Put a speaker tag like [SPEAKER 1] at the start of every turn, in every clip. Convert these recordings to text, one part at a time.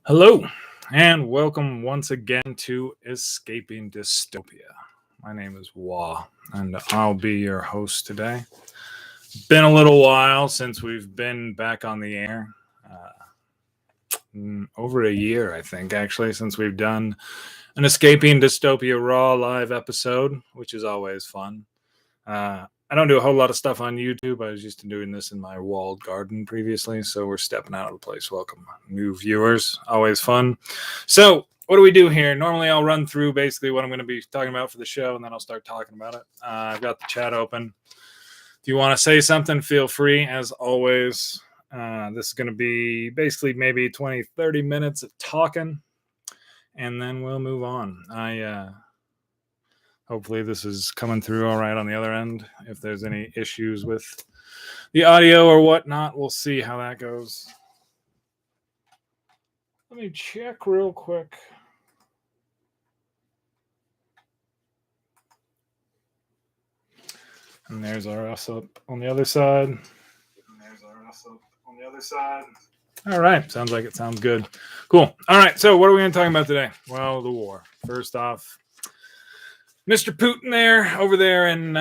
[SPEAKER 1] Hello, and welcome once again to Escaping Dystopia. My name is Wah, and I'll be your host today. Been a little while since we've been back on the air. Over a year, I think, actually, since we've done an Escaping Dystopia Raw live episode, which is always fun. I don't do a whole lot of stuff on YouTube. I was used to doing this in my walled garden previously, so we're stepping out of the place. Welcome, new viewers. Always fun. So, what do we do here? Normally, I'll run through basically what I'm going to be talking about for the show, and then I'll start talking about it. I've got the chat open. If you want to say something, feel free. As always, this is going to be basically maybe 20, 30 minutes of talking, and then we'll move on. Hopefully this is coming through all right on the other end. If there's any issues with the audio or whatnot, we'll see how that goes. Let me check real quick. And there's our us up on the other side. All right. Sounds like it sounds good. Cool. All right. So what are we going to talk about today? Well, the war. First off, Mr. Putin over there in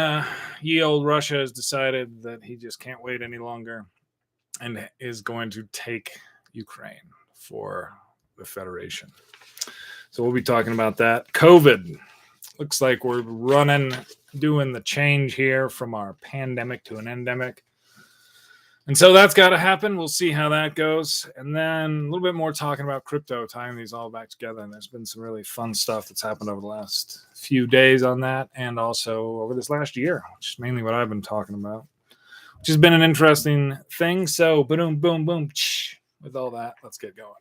[SPEAKER 1] ye old Russia has decided that he just can't wait any longer and is going to take Ukraine for the Federation. So we'll be talking about that. COVID. Looks like we're doing the change here from our pandemic to an endemic. And so that's got to happen. We'll see how that goes. And then a little bit more talking about crypto, tying these all back together. And there's been some really fun stuff that's happened over the last few days on that. And also over this last year, which is mainly what I've been talking about, which has been an interesting thing. So boom, boom, boom. With all that, let's get going.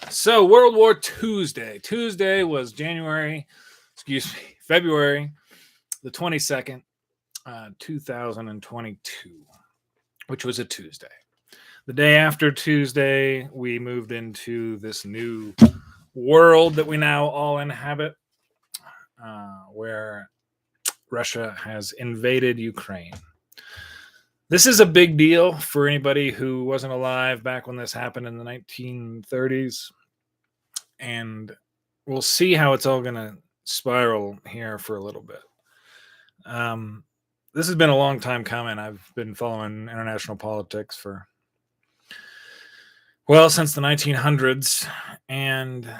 [SPEAKER 1] So World War Tuesday. Tuesday was February the 22nd. 2022, which was a Tuesday. The day after Tuesday, we moved into this new world that we now all inhabit, where Russia has invaded Ukraine. This is a big deal for anybody who wasn't alive back when this happened in the 1930s. And we'll see how it's all going to spiral here for a little bit. This has been a long time coming. I've been following international politics since the 1900s, and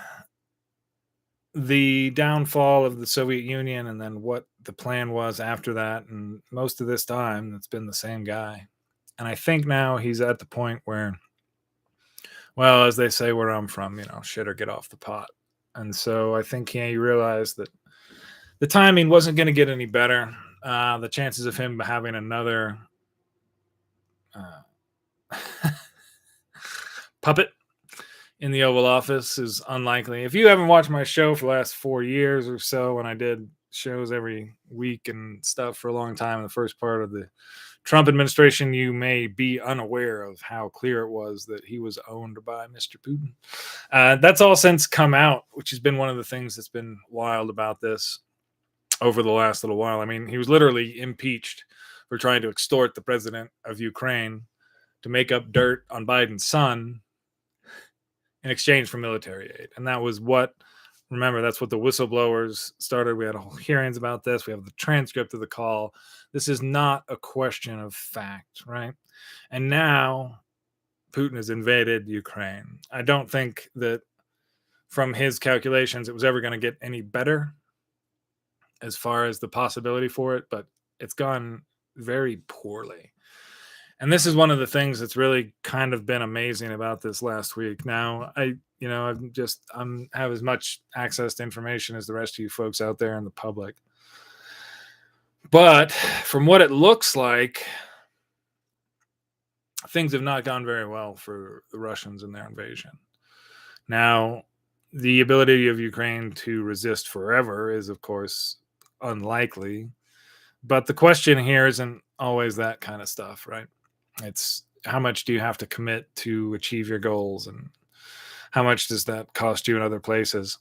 [SPEAKER 1] the downfall of the Soviet Union and then what the plan was after that. And most of this time, it's been the same guy. And I think now he's at the point where, well, as they say where I'm from, shit or get off the pot. And so I think he realized that the timing wasn't going to get any better. The chances of him having another puppet in the Oval Office is unlikely. If you haven't watched my show for the last 4 years or so, when I did shows every week and stuff for a long time in the first part of the Trump administration, you may be unaware of how clear it was that he was owned by Mr. Putin. That's all since come out, which has been one of the things that's been wild about this over the last little while. I mean, he was literally impeached for trying to extort the president of Ukraine to make up dirt on Biden's son in exchange for military aid. And that was that's what the whistleblowers started. We had whole hearings about this. We have the transcript of the call. This is not a question of fact, right? And now Putin has invaded Ukraine. I don't think that from his calculations, it was ever going to get any better as far as the possibility for it, but it's gone very poorly. And this is one of the things that's really kind of been amazing about this last week. Now, I have as much access to information as the rest of you folks out there in the public. But from what it looks like, things have not gone very well for the Russians in their invasion. Now, the ability of Ukraine to resist forever is, of course, unlikely. But the question here isn't always that kind of stuff, right? It's how much do you have to commit to achieve your goals, and how much does that cost you in other places?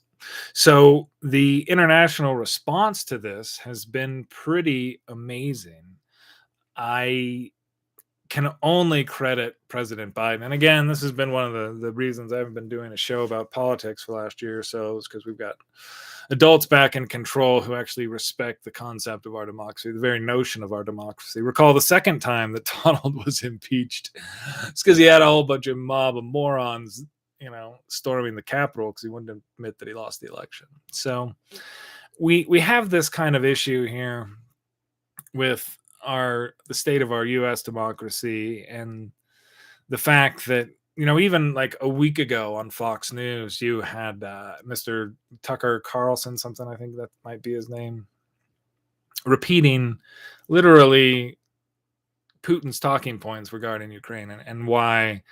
[SPEAKER 1] So the international response to this has been pretty amazing. I can only credit President Biden. And again, this has been one of the reasons I haven't been doing a show about politics for the last year or so, is because we've got adults back in control who actually respect the concept of our democracy, the very notion of our democracy. Recall the second time that Donald was impeached. It's because he had a whole bunch of mob of morons, storming the Capitol because he wouldn't admit that he lost the election. So we have this kind of issue here with the state of our U.S. democracy, and the fact that even like a week ago on Fox News, you had Mr. Tucker Carlson, something, I think that might be his name, repeating literally Putin's talking points regarding Ukraine and why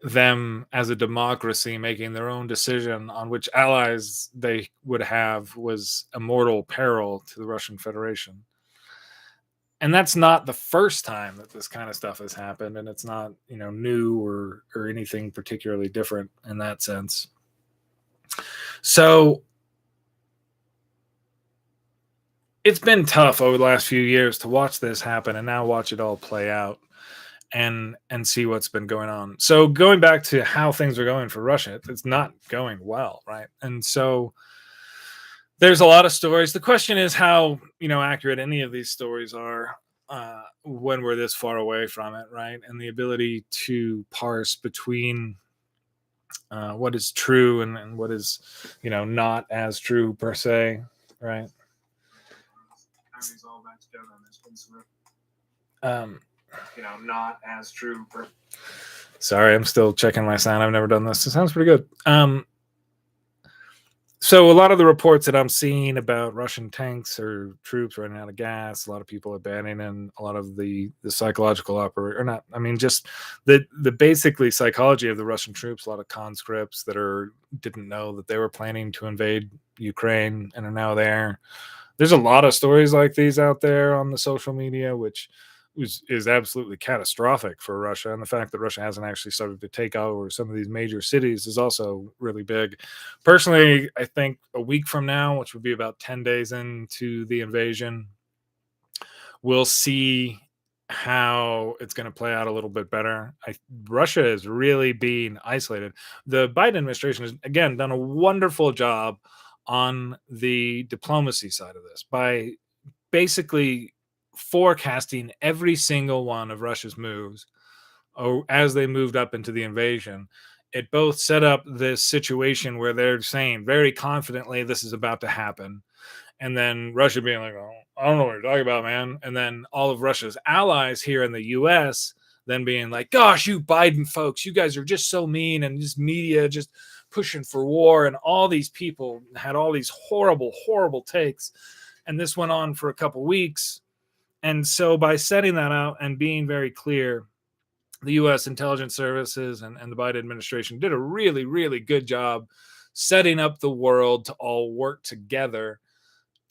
[SPEAKER 1] them as a democracy making their own decision on which allies they would have was a mortal peril to the Russian Federation. And that's not the first time that this kind of stuff has happened, and it's not, new or anything particularly different in that sense. So it's been tough over the last few years to watch this happen and now watch it all play out and see what's been going on. So going back to how things are going for Russia, it's not going well, right? And so there's a lot of stories. The question is how, accurate any of these stories are when we're this far away from it, right? And the ability to parse between what is true and what is, not as true per se, right? Not as true. Sorry, I'm still checking my sound. I've never done this. It sounds pretty good. So a lot of the reports that I'm seeing about Russian tanks or troops running out of gas, a lot of people abandoning a lot of the psychological just the basically psychology of the Russian troops, a lot of conscripts that didn't know that they were planning to invade Ukraine and are now there. There's a lot of stories like these out there on the social media, which is absolutely catastrophic for Russia. And the fact that Russia hasn't actually started to take over some of these major cities is also really big. Personally, I think a week from now, which would be about 10 days into the invasion, we'll see how it's going to play out a little bit better. Russia is really being isolated. The Biden administration has, again, done a wonderful job on the diplomacy side of this by basically forecasting every single one of Russia's moves as they moved up into the invasion. It both set up this situation where they're saying very confidently this is about to happen, and then Russia being like, oh, I don't know what you're talking about, man. And then all of Russia's allies here in the US then being like, gosh, you Biden folks, you guys are just so mean, and just media just pushing for war, and all these people had all these horrible takes. And this went on for a couple weeks. And so by setting that out and being very clear, the U.S. intelligence services and the Biden administration did a really, really good job setting up the world to all work together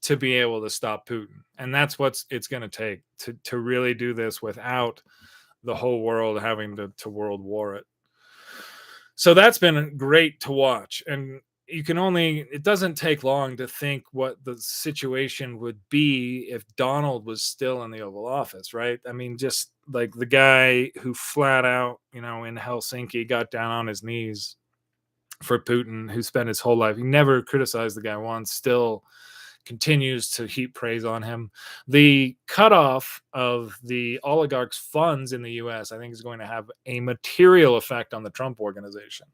[SPEAKER 1] to be able to stop Putin. And that's what it's going to take to really do this without the whole world having to world war it. So that's been great to watch. And it doesn't take long to think what the situation would be if Donald was still in the Oval Office, right? I mean, just like the guy who flat out, in Helsinki got down on his knees for Putin, who spent his whole life, he never criticized the guy once, still continues to heap praise on him. The cutoff of the oligarchs' funds in the US, I think, is going to have a material effect on the Trump organization.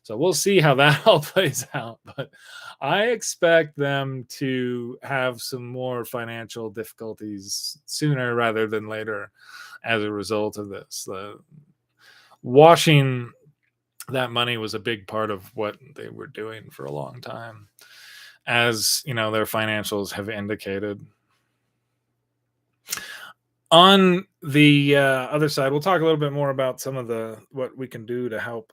[SPEAKER 1] So we'll see how that all plays out. But I expect them to have some more financial difficulties sooner rather than later as a result of this. Washing that money was a big part of what they were doing for a long time, as their financials have indicated. On the other side, we'll talk a little bit more about some of what we can do to help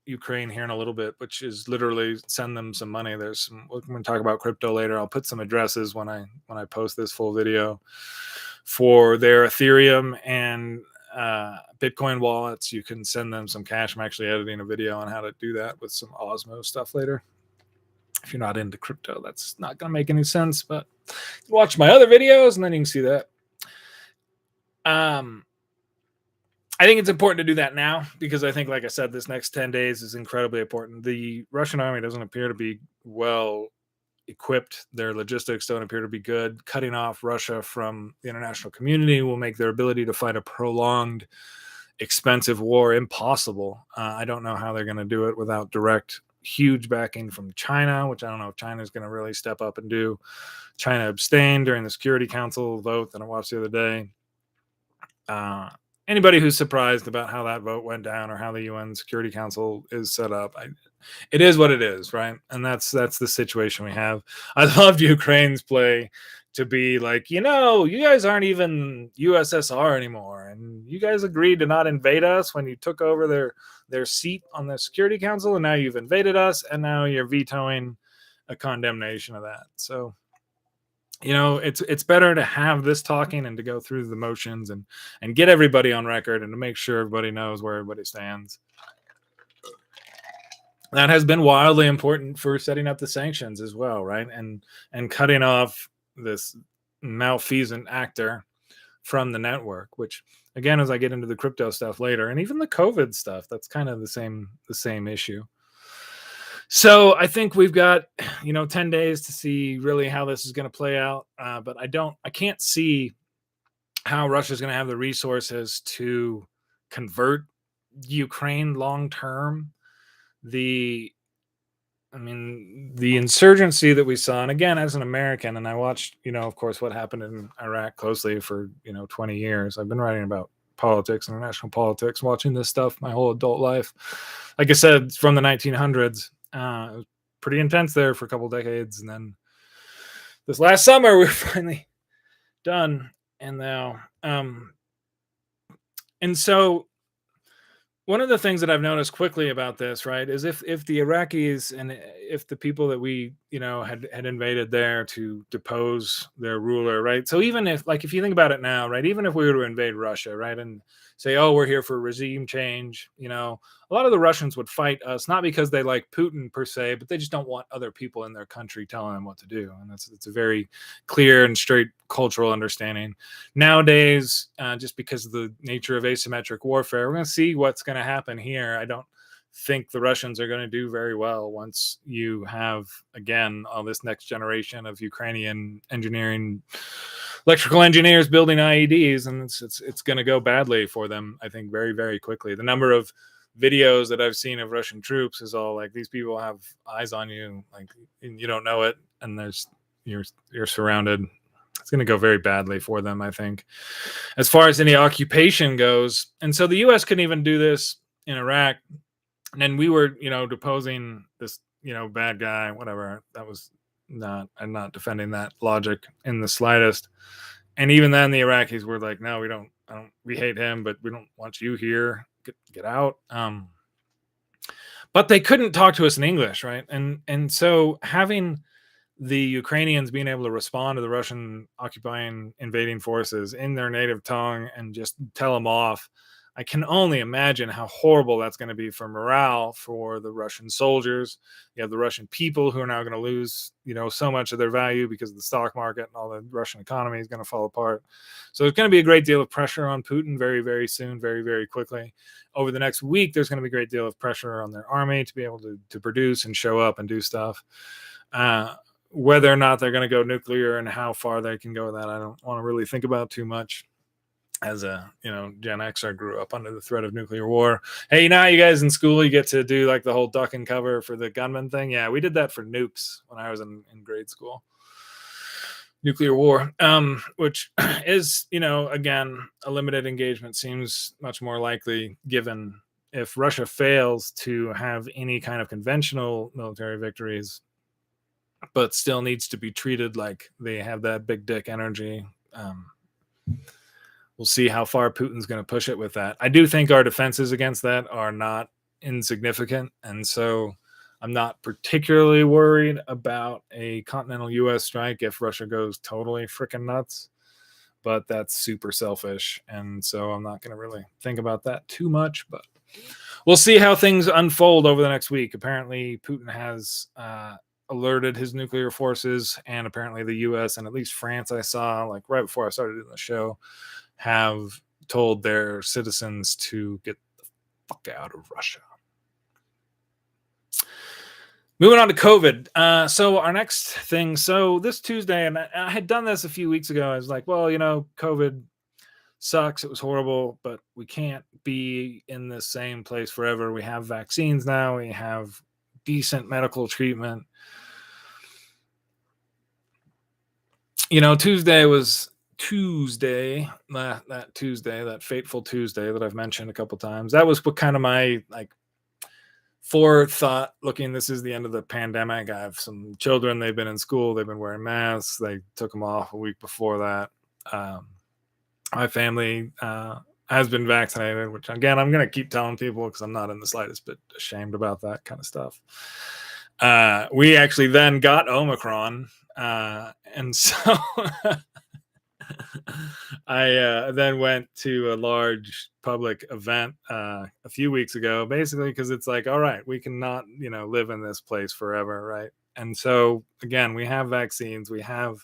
[SPEAKER 1] Ukraine here in a little bit, which is literally send them some money. We're going to talk about crypto later. I'll put some addresses when I post this full video for their Ethereum and Bitcoin wallets. You can send them some cash. I'm actually editing a video on how to do that with some Osmo stuff later. If you're not into crypto, that's not going to make any sense, but watch my other videos and then you can see that. I think it's important to do that now because I think, like I said, this next 10 days is incredibly important. The Russian army doesn't appear to be well equipped. Their logistics don't appear to be good. Cutting off Russia from the international community will make their ability to fight a prolonged, expensive war impossible. I don't know how they're going to do it without direct, huge backing from China, which I don't know if China is going to really step up and do. China abstained during the Security Council vote that I watched the other day. Anybody who's surprised about how that vote went down or how the UN Security Council is set up, it is what it is, right? And that's the situation we have. I loved Ukraine's play to be like, you guys aren't even USSR anymore, and you guys agreed to not invade us when you took over their seat on the Security Council, and now you've invaded us, and now you're vetoing a condemnation of that. So it's better to have this talking and to go through the motions and get everybody on record and to make sure everybody knows where everybody stands. That has been wildly important for setting up the sanctions as well, right? And cutting off this malfeasant actor from the network, which again, as I get into the crypto stuff later, and even the COVID stuff, that's kind of the same issue. So I think we've got 10 days to see really how this is going to play out, but I can't see how Russia's going to have the resources to convert Ukraine long term. The insurgency that we saw, and again, as an American, and I watched, of course, what happened in Iraq closely for 20 years. I've been writing about politics, international politics, watching this stuff my whole adult life. Like I said, from the 1900s. It was pretty intense there for a couple decades, and then this last summer we're finally done. And now, and so one of the things that I've noticed quickly about this, right, is if the Iraqis and if the people that we had invaded there to depose their ruler, right? So even if you think about it now, right, even if we were to invade Russia, right, and say, oh, we're here for regime change, a lot of the Russians would fight us not because they like Putin per se, but they just don't want other people in their country telling them what to do, and it's a very clear and straight cultural understanding. Nowadays, just because of the nature of asymmetric warfare, we're going to see what's going to happen here. I don't think the Russians are going to do very well once you have, again, all this next generation of Ukrainian electrical engineers building IEDs, and it's going to go badly for them, I think, very, very quickly. The number of videos that I've seen of Russian troops is all like, these people have eyes on you, like, you don't know it, and you're surrounded. It's going to go very badly for them, I think, as far as any occupation goes. And so the U.S. couldn't even do this in Iraq, and then we were, deposing this, bad guy, whatever. That was I'm not defending that logic in the slightest. And even then, the Iraqis were like, no, we hate him, but we don't want you here. Get out. But they couldn't talk to us in English, right? And so having the Ukrainians being able to respond to the Russian occupying invading forces in their native tongue and just tell them off, I can only imagine how horrible that's going to be for morale for the Russian soldiers. You have the Russian people who are now going to lose, so much of their value because of the stock market, and all the Russian economy is going to fall apart. So there's going to be a great deal of pressure on Putin very, very soon, very, very quickly. Over the next week, there's going to be a great deal of pressure on their army to be able to produce and show up and do stuff. Whether or not they're going to go nuclear and how far they can go with that, I don't want to really think about too much. As a Gen Xer, grew up under the threat of nuclear war. Hey, now you guys in school, you get to do like the whole duck and cover for the gunman thing. Yeah, we did that for nukes when I was in grade school. Nuclear war, which is, again, a limited engagement seems much more likely given if Russia fails to have any kind of conventional military victories, but still needs to be treated like they have that big dick energy. We'll see how far Putin's going to push it with that. I do think our defenses against that are not insignificant, and so I'm not particularly worried about a continental U.S. strike if Russia goes totally freaking nuts, but that's super selfish, and so I'm not going to really think about that too much, but we'll see how things unfold over the next week. Apparently, Putin has alerted his nuclear forces, and apparently the U.S. and at least France, I saw, like right before I started doing the show, have told their citizens to get the fuck out of Russia. Moving on to COVID. So our next thing, so this Tuesday, and I had done this a few weeks ago. I was like, well, COVID sucks. It was horrible, but we can't be in the same place forever. We have vaccines now. We have decent medical treatment. Tuesday was Tuesday, that fateful Tuesday that I've mentioned a couple times. That was what kind of my forethought looking. This is the end of the pandemic. I have some children. They've been in school. They've been wearing masks. They took them off a week before that. My family has been vaccinated, which again, I'm going to keep telling people because I'm not in the slightest bit ashamed about that kind of stuff. We actually then got Omicron. And so I then went to a large public event a few weeks ago, basically because it's like, all right, we cannot, live in this place forever, right? And so again, we have vaccines, we have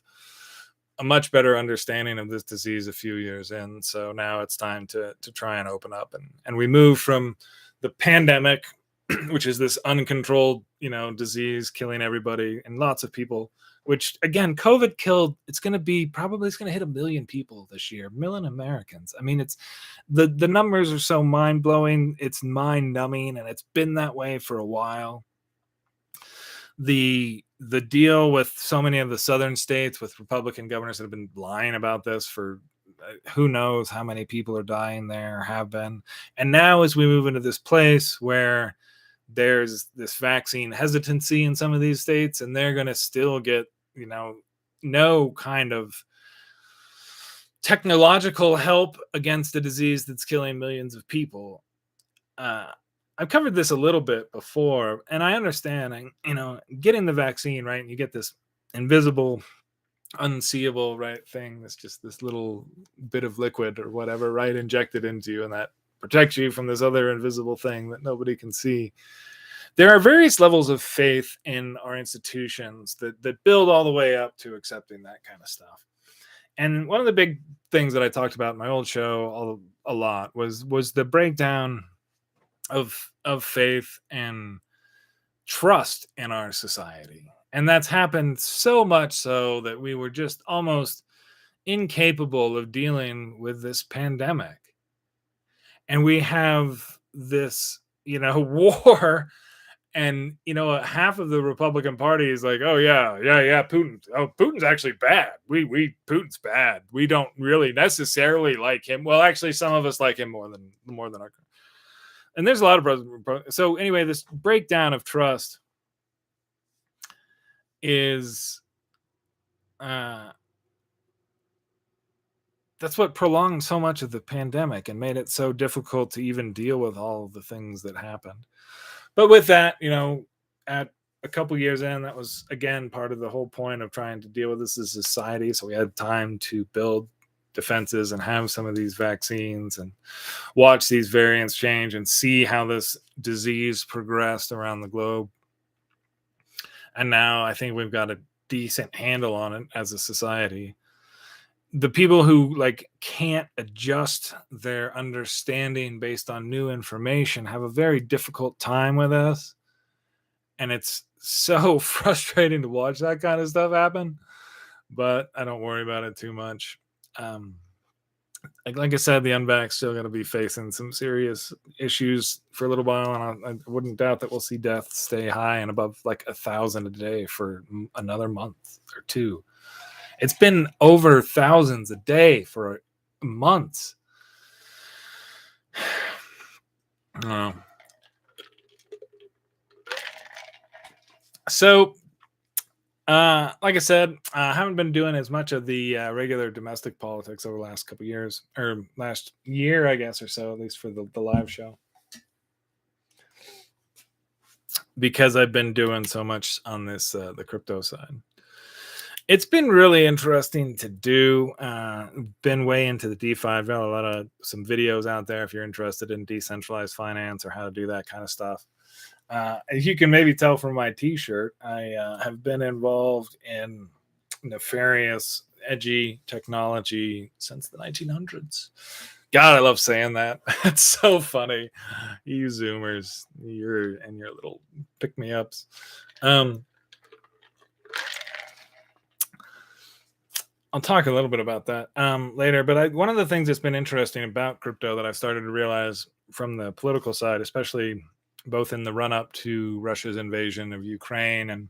[SPEAKER 1] a much better understanding of this disease a few years in. So now it's time to try and open up, and we move from the pandemic, which is this uncontrolled, disease killing everybody and lots of people. Which again, COVID killed. It's going to hit 1 million people this year, 1 million Americans. I mean, it's the numbers are so mind blowing. It's mind numbing, and it's been that way for a while. The deal with so many of the southern states with Republican governors that have been lying about this for who knows how many people are dying there, have been. And now as we move into this place where there's this vaccine hesitancy in some of these states, and they're going to still get, no kind of technological help against a disease that's killing millions of people. I've covered this a little bit before, and I understand, getting the vaccine, right? And you get this invisible, unseeable, right, thing. That's just this little bit of liquid or whatever, right, injected into you, and that protects you from this other invisible thing that nobody can see. There are various levels of faith in our institutions that build all the way up to accepting that kind of stuff. And one of the big things that I talked about in my old show a lot was the breakdown of faith and trust in our society. And that's happened so much so that we were just almost incapable of dealing with this pandemic. And we have this, war. And, half of the Republican Party is like, oh, yeah, Putin. Oh, Putin's actually bad. Putin's bad. We don't really necessarily like him. Well, actually, some of us like him more than our. And there's a lot of. So anyway, this breakdown of trust is that's what prolonged so much of the pandemic and made it so difficult to even deal with all of the things that happened. But with that, at a couple years in, that was, again, part of the whole point of trying to deal with this as a society. So we had time to build defenses and have some of these vaccines and watch these variants change and see how this disease progressed around the globe. And now I think we've got a decent handle on it as a society. The people who can't adjust their understanding based on new information have a very difficult time with us. And it's so frustrating to watch that kind of stuff happen, but I don't worry about it too much. Like I said, the unvaxxed still going to be facing some serious issues for a little while. And I wouldn't doubt that we'll see deaths stay high and above 1,000 a day for another month or two. It's been over thousands a day for months. So, like I said, I haven't been doing as much of the regular domestic politics over the last couple of years, or last year, I guess, or so, at least for the live show, because I've been doing so much on this the crypto side. It's been really interesting to do. Been way into the DeFi. I've got some videos out there if you're interested in decentralized finance or how to do that kind of stuff. As you can maybe tell from my t-shirt, I have been involved in nefarious, edgy technology since the 1900s. God, I love saying that. It's so funny. You Zoomers, you're and your little pick me ups. Um, I'll talk a little bit about that later. But one of the things that's been interesting about crypto that I started to realize from the political side, especially both in the run up to Russia's invasion of Ukraine, and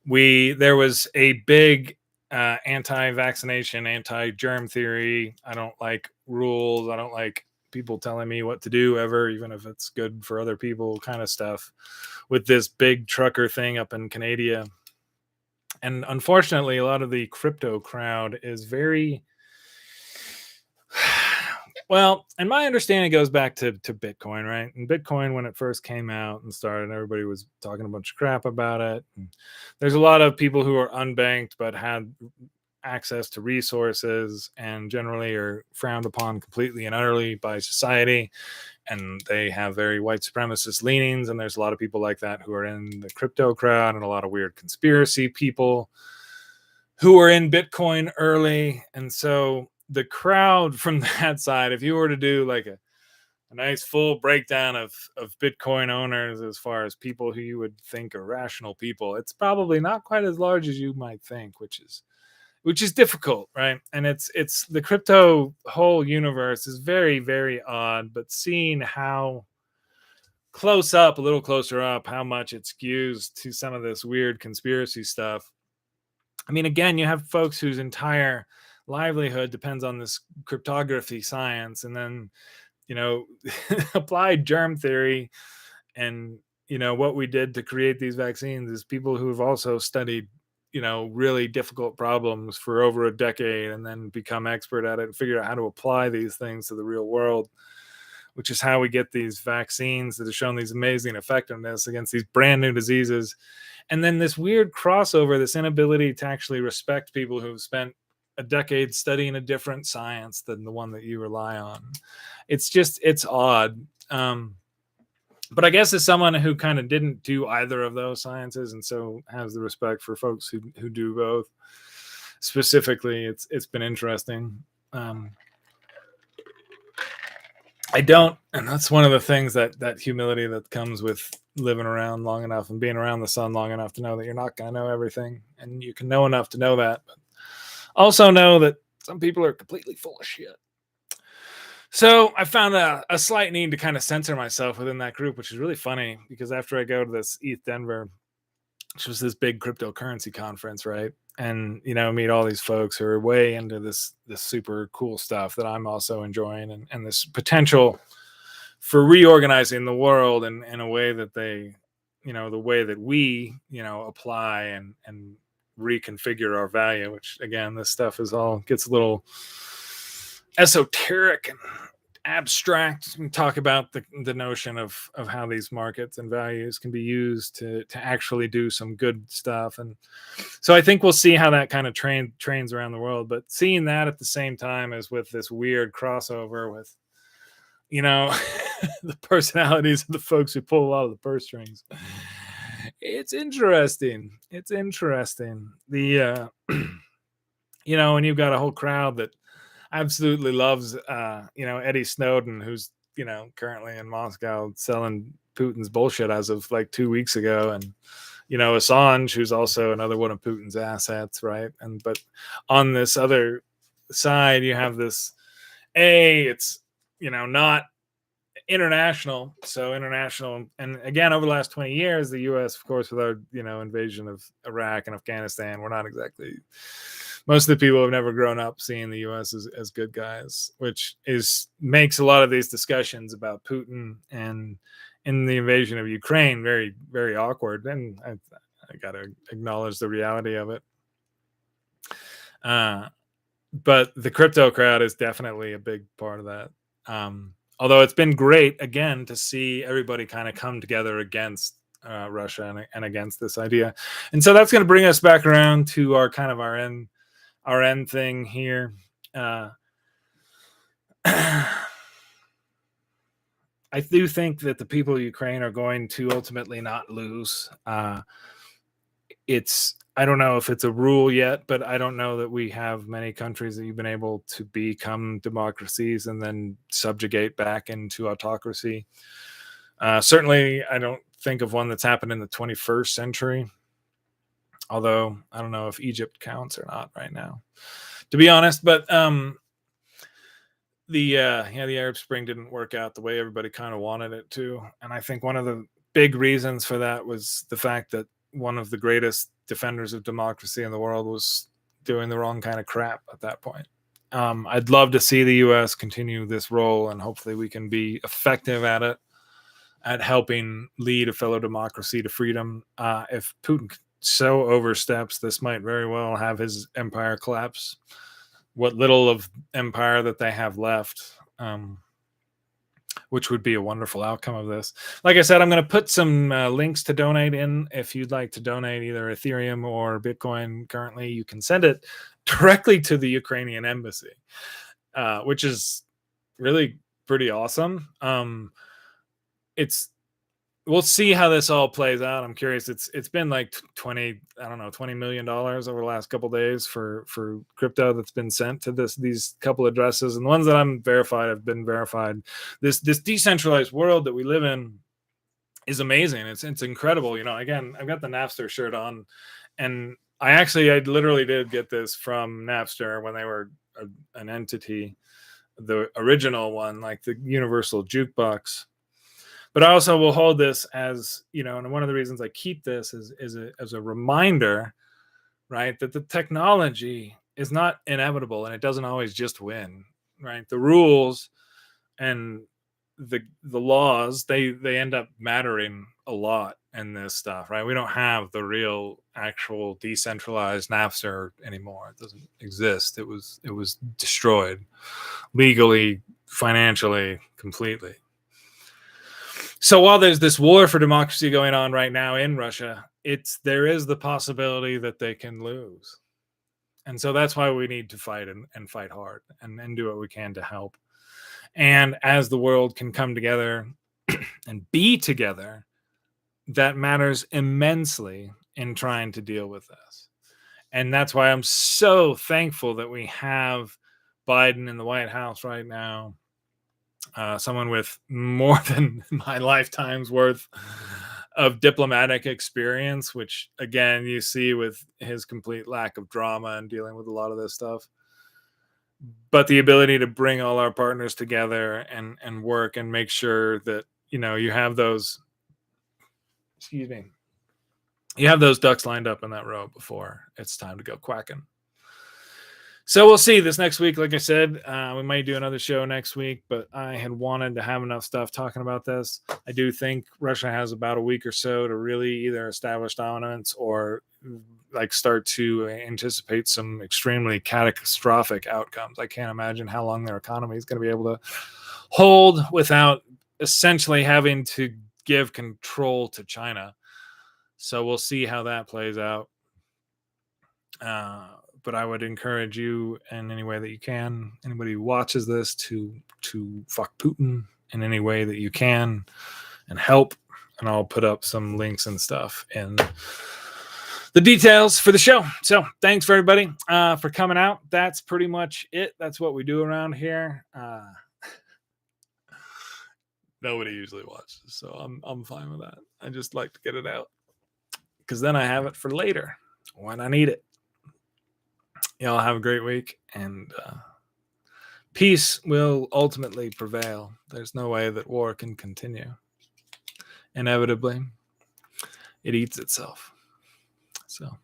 [SPEAKER 1] there was a big anti-vaccination, anti-germ theory. I don't like rules. I don't like people telling me what to do ever, even if it's good for other people, kind of stuff. With this big trucker thing up in Canada, and unfortunately, a lot of the crypto crowd is very well, and my understanding goes back to Bitcoin, right? And Bitcoin, when it first came out and started, everybody was talking a bunch of crap about it. And there's a lot of people who are unbanked but had access to resources and generally are frowned upon completely and utterly by society. And they have very white supremacist leanings. And there's a lot of people like that who are in the crypto crowd, and a lot of weird conspiracy people who were in Bitcoin early. And so the crowd from that side, if you were to do like a nice full breakdown of Bitcoin owners as far as people who you would think are rational people, it's probably not quite as large as you might think, which is difficult, right? And it's the crypto whole universe is very, very odd, but seeing how close up, a little closer up, how much it skews to some of this weird conspiracy stuff. I mean, again, you have folks whose entire livelihood depends on this cryptography science, and then, you know, applied germ theory. And, what we did to create these vaccines is people who have also studied, really difficult problems for over a decade and then become expert at it and figure out how to apply these things to the real world, which is how we get these vaccines that have shown these amazing effectiveness against these brand new diseases. And then this weird crossover, this inability to actually respect people who've spent a decade studying a different science than the one that you rely on. It's odd. But I guess as someone who kind of didn't do either of those sciences and so has the respect for folks who do both, specifically, it's been interesting. I don't, and that's one of the things that humility that comes with living around long enough and being around the sun long enough to know that you're not going to know everything, and you can know enough to know that, but also know that some people are completely full of shit. So I found a slight need to kind of censor myself within that group, which is really funny because after I go to this ETH Denver, which was this big cryptocurrency conference, right? And meet all these folks who are way into this super cool stuff that I'm also enjoying, and this potential for reorganizing the world in a way that they, the way that we, apply and reconfigure our value. Which again, this stuff is all gets a little esoteric and abstract. We talk about the notion of how these markets and values can be used to actually do some good stuff. And so I think we'll see how that kind of trains around the world. But seeing that at the same time as with this weird crossover with, the personalities of the folks who pull a lot of the purse strings, it's interesting. It's interesting. The when you've got a whole crowd that absolutely loves Eddie Snowden, who's currently in Moscow selling Putin's bullshit as of like 2 weeks ago, and Assange, who's also another one of Putin's assets, right? And but on this other side, you have this it's not international. So international, and again, over the last 20 years, the US, of course, with our invasion of Iraq and Afghanistan, we're not exactly, most of the people have never grown up seeing the US as good guys, which makes a lot of these discussions about Putin and in the invasion of Ukraine very, very awkward. And I gotta acknowledge the reality of it. But the crypto crowd is definitely a big part of that. Although it's been great, again, to see everybody kind of come together against Russia and against this idea. And so that's going to bring us back around to our end thing here. I do think that the people of Ukraine are going to ultimately not lose. I don't know if it's a rule yet, but I don't know that we have many countries that you've been able to become democracies and then subjugate back into autocracy. Certainly, I don't think of one that's happened in the 21st century. Although I don't know if Egypt counts or not right now, to be honest. But the Arab Spring didn't work out the way everybody kind of wanted it to, and I think one of the big reasons for that was the fact that one of the greatest defenders of democracy in the world was doing the wrong kind of crap at that point. I'd love to see the U.S. continue this role, and hopefully we can be effective at it, at helping lead a fellow democracy to freedom. If Putin so oversteps, this might very well have his empire collapse. What little of empire that they have left, which would be a wonderful outcome of this. Like I said, I'm going to put some links to donate in. If you'd like to donate either Ethereum or Bitcoin currently, you can send it directly to the Ukrainian embassy, which is really pretty awesome. We'll see how this all plays out. I'm curious. It's been like $20 million over the last couple of days for crypto that's been sent to these couple addresses, and the ones that I'm verified have been verified. This decentralized world that we live in is amazing. It's incredible. Again, I've got the Napster shirt on, and I literally did get this from Napster when they were an entity, the original one, like the Universal Jukebox. But I also will hold this as, and one of the reasons I keep this is as a reminder, right, that the technology is not inevitable and it doesn't always just win, right? The rules and the laws, they end up mattering a lot in this stuff, right? We don't have the real actual decentralized Napster anymore. It doesn't exist. It was destroyed legally, financially, completely. So while there's this war for democracy going on right now in Russia, there is the possibility that they can lose. And so that's why we need to fight and fight hard and do what we can to help. And as the world can come together and be together, that matters immensely in trying to deal with this. And that's why I'm so thankful that we have Biden in the White House right now. Someone with more than my lifetime's worth of diplomatic experience, which again, you see with his complete lack of drama and dealing with a lot of this stuff. But the ability to bring all our partners together and work and make sure that, you have those, you have those ducks lined up in that row before it's time to go quacking. So we'll see this next week. Like I said, we might do another show next week, but I had wanted to have enough stuff talking about this. I do think Russia has about a week or so to really either establish dominance or start to anticipate some extremely catastrophic outcomes. I can't imagine how long their economy is going to be able to hold without essentially having to give control to China. So we'll see how that plays out. But I would encourage you in any way that you can, anybody who watches this, to fuck Putin in any way that you can and help. And I'll put up some links and stuff in the details for the show. So thanks for everybody for coming out. That's pretty much it. That's what we do around here. Nobody usually watches, so I'm fine with that. I just like to get it out because then I have it for later when I need it. Y'all have a great week, and peace will ultimately prevail. There's no way that war can continue. Inevitably, it eats itself. So,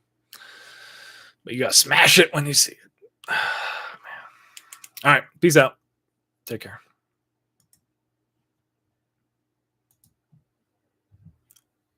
[SPEAKER 1] but you gotta smash it when you see it. Man. All right, peace out. Take care.